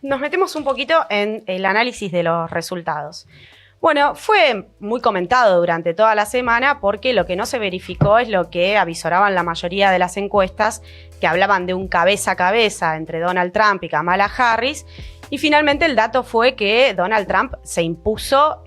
Nos metemos un poquito en el análisis de los resultados. Bueno, fue muy comentado durante toda la semana porque lo que no se verificó es lo que avisoraban la mayoría de las encuestas, que hablaban de un cabeza a cabeza entre Donald Trump y Kamala Harris, y finalmente el dato fue que Donald Trump se impuso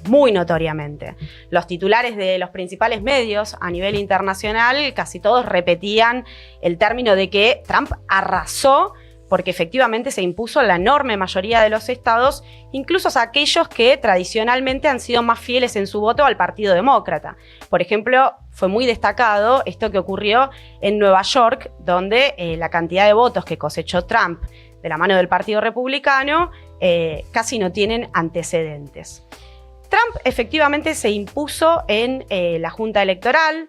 muy notoriamente. Los titulares de los principales medios a nivel internacional casi todos repetían el término de que Trump arrasó, porque efectivamente se impuso en la enorme mayoría de los estados, incluso a aquellos que tradicionalmente han sido más fieles en su voto al Partido Demócrata. Por ejemplo, fue muy destacado esto que ocurrió en Nueva York, donde la cantidad de votos que cosechó Trump de la mano del Partido Republicano casi no tienen antecedentes. Trump efectivamente se impuso en la Junta Electoral,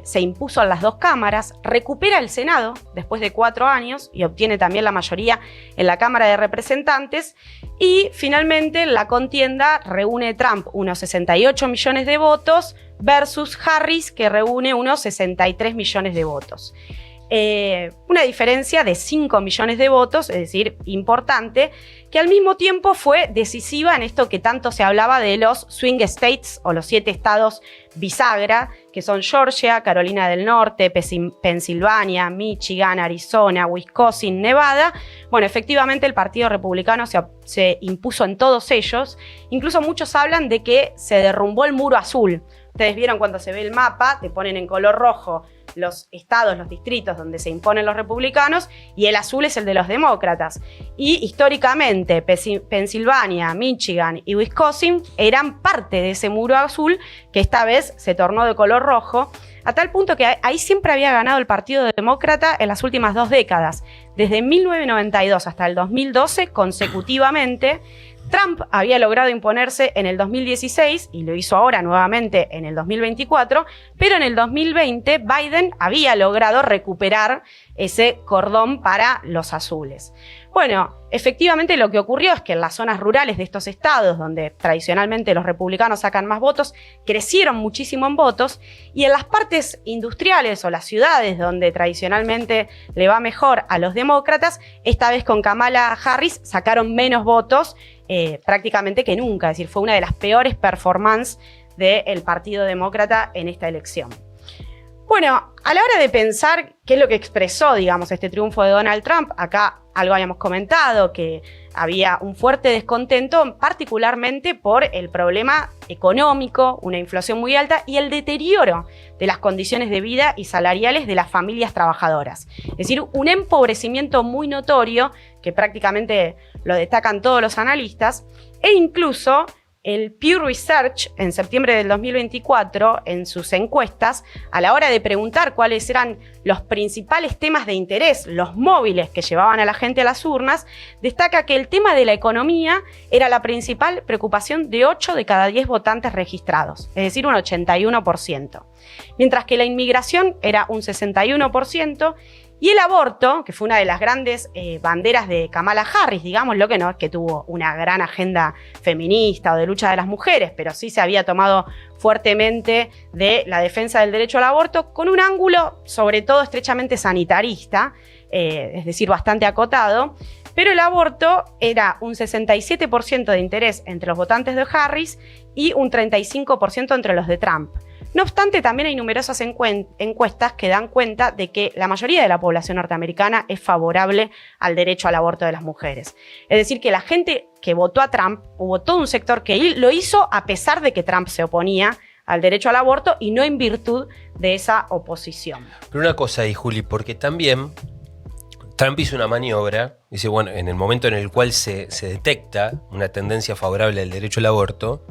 se impuso en las dos cámaras, recupera el Senado después de 4 años y obtiene también la mayoría en la Cámara de Representantes, y finalmente la contienda reúne Trump unos 68 millones de votos versus Harris, que reúne unos 63 millones de votos. Una diferencia de 5 millones de votos, es decir, importante, que al mismo tiempo fue decisiva en esto que tanto se hablaba de los swing states o los 7 estados bisagra, que son Georgia, Carolina del Norte, Pensilvania, Michigan, Arizona, Wisconsin, Nevada. Bueno, efectivamente el Partido Republicano se impuso en todos ellos. Incluso muchos hablan de que se derrumbó el muro azul. Ustedes vieron cuando se ve el mapa, te ponen en color rojo los estados, los distritos donde se imponen los republicanos, y el azul es el de los demócratas. Y históricamente Pensilvania, Michigan y Wisconsin eran parte de ese muro azul, que esta vez se tornó de color rojo, a tal punto que ahí siempre había ganado el Partido Demócrata en las últimas 2 décadas. Desde 1992 hasta el 2012, consecutivamente, Trump había logrado imponerse en el 2016 y lo hizo ahora nuevamente en el 2024, pero en el 2020 Biden había logrado recuperar ese cordón para los azules. Bueno, efectivamente lo que ocurrió es que en las zonas rurales de estos estados, donde tradicionalmente los republicanos sacan más votos, crecieron muchísimo en votos, y en las partes industriales o las ciudades donde tradicionalmente le va mejor a los demócratas, esta vez con Kamala Harris sacaron menos votos prácticamente que nunca. Es decir, fue una de las peores performances del Partido Demócrata en esta elección. Bueno, a la hora de pensar qué es lo que expresó, digamos, este triunfo de Donald Trump, acá algo habíamos comentado, que había un fuerte descontento, particularmente por el problema económico, una inflación muy alta y el deterioro de las condiciones de vida y salariales de las familias trabajadoras. Es decir, un empobrecimiento muy notorio, que prácticamente lo destacan todos los analistas, e incluso el Pew Research en septiembre del 2024, en sus encuestas, a la hora de preguntar cuáles eran los principales temas de interés, los móviles que llevaban a la gente a las urnas, destaca que el tema de la economía era la principal preocupación de 8 de cada 10 votantes registrados, es decir, un 81%. Mientras que la inmigración era un 61%, y el aborto, que fue una de las grandes banderas de Kamala Harris, digamos, lo que no es que tuvo una gran agenda feminista o de lucha de las mujeres, pero sí se había tomado fuertemente de la defensa del derecho al aborto, con un ángulo sobre todo estrechamente sanitarista, es decir, bastante acotado. Pero el aborto era un 67% de interés entre los votantes de Harris y un 35% entre los de Trump. No obstante, también hay numerosas encuestas que dan cuenta de que la mayoría de la población norteamericana es favorable al derecho al aborto de las mujeres. Es decir, que la gente que votó a Trump, hubo todo un sector que lo hizo a pesar de que Trump se oponía al derecho al aborto y no en virtud de esa oposición. Pero una cosa ahí, Juli, porque también Trump hizo una maniobra, dice, bueno, en el momento en el cual se detecta una tendencia favorable al derecho al aborto,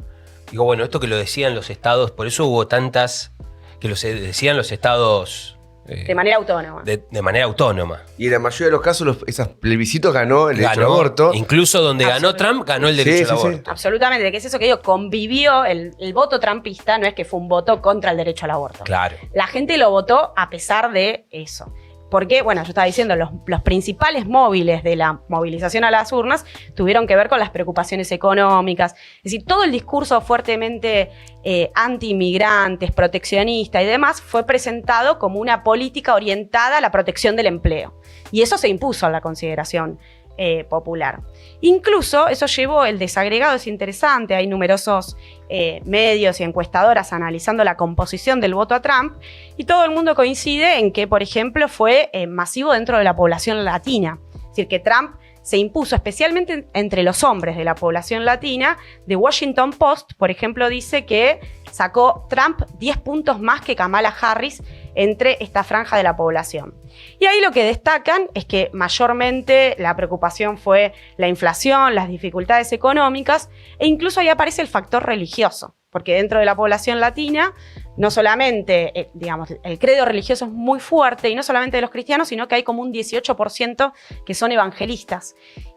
digo, bueno, esto que lo decían los estados, por eso hubo tantas que lo decían los estados de manera autónoma. De manera autónoma. Y en la mayoría de los casos, esos plebiscitos ganó el derecho al aborto. Incluso donde ganó Trump, ganó el derecho al aborto. Absolutamente, que es eso que digo, convivió el voto trumpista, no es que fue un voto contra el derecho al aborto. Claro. La gente lo votó a pesar de eso. Porque, bueno, yo estaba diciendo, los principales móviles de la movilización a las urnas tuvieron que ver con las preocupaciones económicas. Es decir, todo el discurso fuertemente anti-inmigrantes, proteccionista y demás fue presentado como una política orientada a la protección del empleo. Y eso se impuso en la consideración popular. Incluso eso llevó, el desagregado es interesante, hay numerosos medios y encuestadoras analizando la composición del voto a Trump y todo el mundo coincide en que, por ejemplo, fue masivo dentro de la población latina. Es decir, que Trump se impuso especialmente entre los hombres de la población latina. The Washington Post, por ejemplo, dice que sacó Trump 10 puntos más que Kamala Harris entre esta franja de la población. Y ahí lo que destacan es que mayormente la preocupación fue la inflación, las dificultades económicas e incluso ahí aparece el factor religioso, porque dentro de la población latina no solamente, el credo religioso es muy fuerte y no solamente de los cristianos, sino que hay como un 18% que son evangelistas.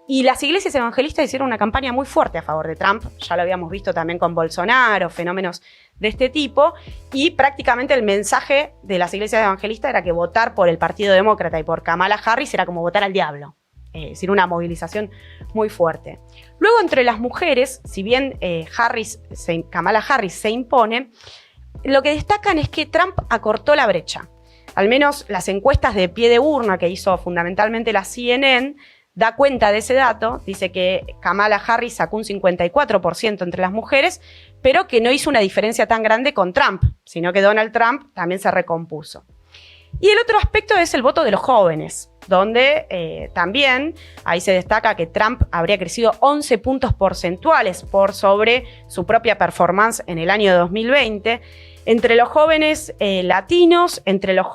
Y las iglesias evangelistas hicieron una campaña muy fuerte a favor de Trump, ya lo habíamos visto también con Bolsonaro, fenómenos de este tipo, y prácticamente el mensaje de las iglesias evangelistas era que votar por el Partido Demócrata y por Kamala Harris era como votar al diablo. Es decir, una movilización muy fuerte. Luego, entre las mujeres, si bien Kamala Harris se impone, lo que destacan es que Trump acortó la brecha. Al menos las encuestas de pie de urna que hizo fundamentalmente la CNN da cuenta de ese dato. Dice que Kamala Harris sacó un 54% entre las mujeres, pero que no hizo una diferencia tan grande con Trump, sino que Donald Trump también se recompuso. Y el otro aspecto es el voto de los jóvenes, donde también ahí se destaca que Trump habría crecido 11 puntos porcentuales por sobre su propia performance en el año 2020. Entre los jóvenes latinos, entre los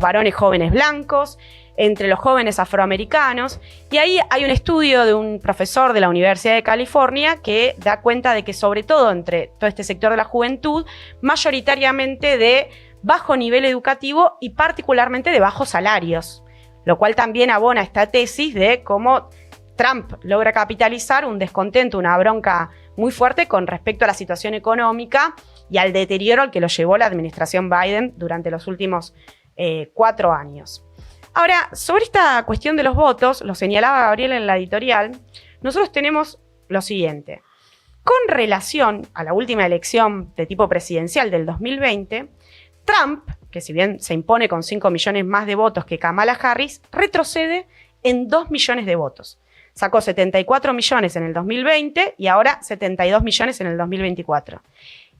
varones jóvenes blancos, entre los jóvenes afroamericanos. Y ahí hay un estudio de un profesor de la Universidad de California que da cuenta de que sobre todo entre todo este sector de la juventud, mayoritariamente de bajo nivel educativo y particularmente de bajos salarios, lo cual también abona esta tesis de cómo Trump logra capitalizar un descontento, una bronca muy fuerte con respecto a la situación económica y al deterioro al que lo llevó la administración Biden durante los últimos 4 años. Ahora, sobre esta cuestión de los votos, lo señalaba Gabriel en la editorial, nosotros tenemos lo siguiente. Con relación a la última elección de tipo presidencial del 2020, Trump, que si bien se impone con 5 millones más de votos que Kamala Harris, retrocede en 2 millones de votos. Sacó 74 millones en el 2020 y ahora 72 millones en el 2024.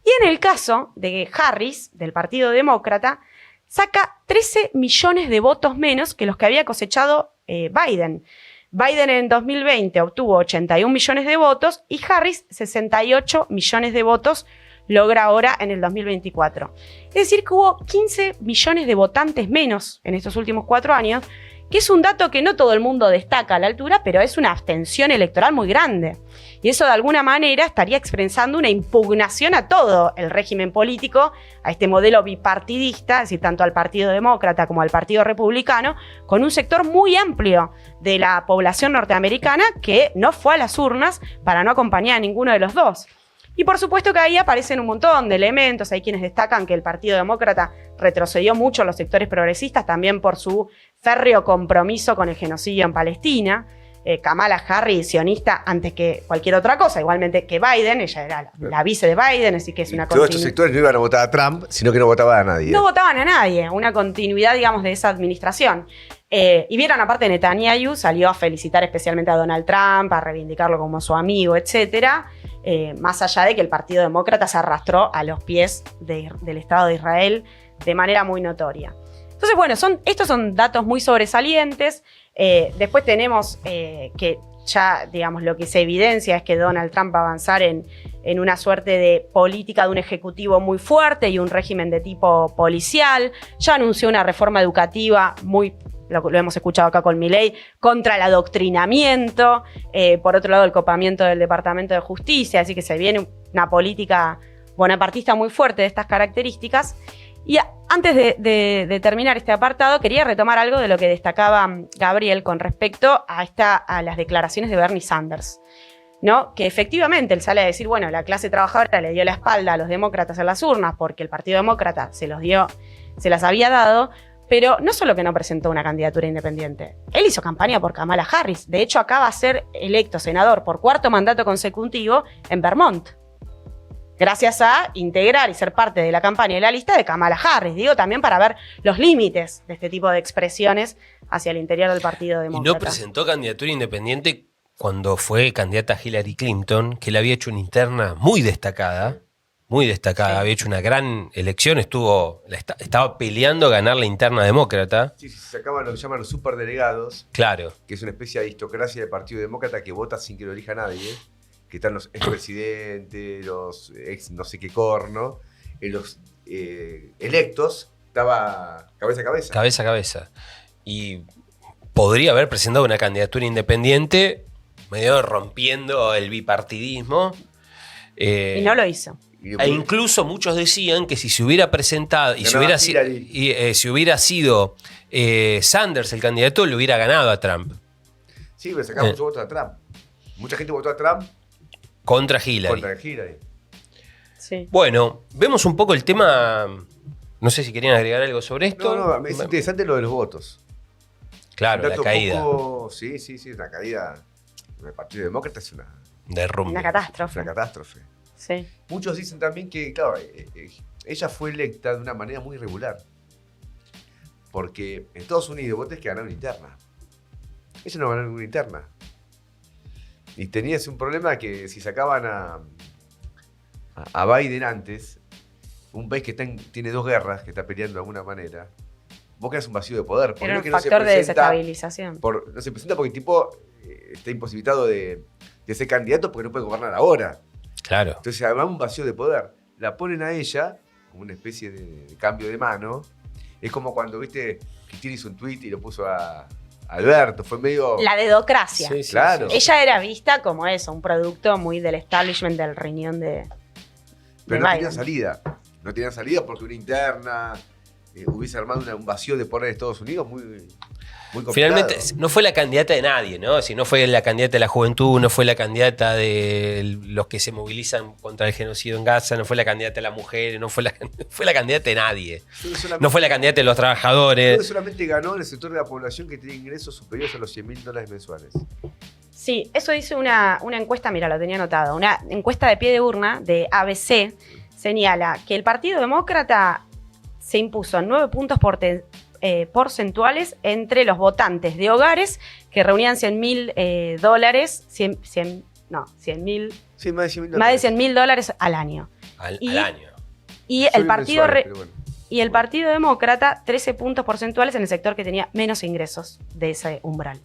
Y en el caso de Harris, del Partido Demócrata, saca 13 millones de votos menos que los que había cosechado Biden. Biden en 2020 obtuvo 81 millones de votos y Harris 68 millones de votos logra ahora en el 2024. Es decir, que hubo 15 millones de votantes menos en estos últimos 4 años, que es un dato que no todo el mundo destaca a la altura, pero es una abstención electoral muy grande. Y eso de alguna manera estaría expresando una impugnación a todo el régimen político, a este modelo bipartidista, es decir, tanto al Partido Demócrata como al Partido Republicano, con un sector muy amplio de la población norteamericana que no fue a las urnas para no acompañar a ninguno de los dos. Y por supuesto que ahí aparecen un montón de elementos. Hay quienes destacan que el Partido Demócrata retrocedió mucho en los sectores progresistas, también por su férreo compromiso con el genocidio en Palestina. Kamala Harris, sionista antes que cualquier otra cosa, igualmente que Biden, ella era la vice de Biden, así que es una continuidad. Todos estos sectores no iban a votar a Trump, sino que no votaban a nadie. No votaban a nadie, una continuidad, digamos, de esa administración. Y vieron, aparte, Netanyahu salió a felicitar especialmente a Donald Trump, a reivindicarlo como su amigo, etcétera. Más allá de que el Partido Demócrata se arrastró a los pies del Estado de Israel de manera muy notoria. Entonces, bueno, estos son datos muy sobresalientes. Después tenemos que ya, digamos, lo que se evidencia es que Donald Trump va a avanzar en una suerte de política de un ejecutivo muy fuerte y un régimen de tipo policial. Ya anunció una reforma educativa lo hemos escuchado acá con Milei, contra el adoctrinamiento, por otro lado el copamiento del Departamento de Justicia, así que se viene una política bonapartista muy fuerte de estas características. Y antes de terminar este apartado, quería retomar algo de lo que destacaba Gabriel con respecto a las declaraciones de Bernie Sanders, ¿no? Que efectivamente él sale a decir, bueno, la clase trabajadora le dio la espalda a los demócratas en las urnas porque el Partido Demócrata se las había dado. Pero no solo que no presentó una candidatura independiente, él hizo campaña por Kamala Harris. De hecho, acaba de ser electo senador por 4º mandato consecutivo en Vermont, gracias a integrar y ser parte de la campaña y la lista de Kamala Harris. Digo, también para ver los límites de este tipo de expresiones hacia el interior del Partido Y Demócrata. no presentó candidatura independiente cuando fue candidata a Hillary Clinton, que le había hecho una interna muy destacada. Muy destacada, Sí. había hecho una gran elección, estaba peleando a ganar la interna demócrata. Sí, se sacaban lo que llaman los superdelegados, Claro, que es una especie de aristocracia del Partido Demócrata que vota sin que lo elija nadie, que están los expresidentes, los ex no sé qué corno, en los electos estaba cabeza a cabeza. cabeza a cabeza. Y podría haber presentado una candidatura independiente, medio rompiendo el bipartidismo. Y no lo hizo. Y E incluso muchos decían que si se hubiera presentado y Ganaba si hubiera sido Sanders el candidato, le hubiera ganado a Trump sí, pero sacaba muchos votos a Trump. Mucha gente votó a Trump contra Hillary. contra Hillary. Sí. Bueno, vemos un poco el tema. No sé si querían agregar algo sobre esto. No, es interesante lo de los votos. Claro, Un la dato caída. sí, una caída. El Partido Demócrata es una Derrumbe. Una catástrofe. catástrofe. Sí. Muchos dicen también que, claro, ella fue electa de una manera muy irregular. Porque en Estados Unidos vos tenés que ganar una interna. Ella no ganó ninguna interna. Y tenías un problema que si sacaban a Biden antes, un país que tiene dos guerras, que está peleando de alguna manera, vos creas un vacío de poder. Porque Era no un que no se factor de presenta desestabilización. no se presenta porque el tipo está imposibilitado de ser candidato porque no puede gobernar ahora. Claro. Entonces, además, un vacío de poder. La ponen a ella como una especie de cambio de mano. Es como cuando, viste, Cristina hizo un tweet y lo puso a Alberto. Fue medio. La dedocracia. Sí, sí, Claro. sí. Ella era vista como eso, un producto muy del establishment del riñón de Pero no Biden. tenían salida. No tenían salida porque una interna hubiese armado un vacío de poder en Estados Unidos muy complicado. Finalmente, no fue la candidata de nadie, ¿no? Si no fue la candidata de la juventud, no fue la candidata de los que se movilizan contra el genocidio en Gaza, no fue la candidata de las mujeres, no fue la candidata de nadie. No fue la candidata de los Creo trabajadores. que solamente ganó en el sector de la población que tiene ingresos superiores a los $100.000 mensuales. Sí, eso dice una encuesta, mira, lo tenía anotado, una encuesta de pie de urna de ABC señala que el Partido Demócrata se impuso 9 puntos porcentuales entre los votantes de hogares que reunían $100.000, 100.000, Sí, más de $100.000. más de $100.000 al año. Al Y- año. Y Son el partido mensuales, pero bueno. y el Partido Demócrata 13 puntos porcentuales en el sector que tenía menos ingresos de ese umbral.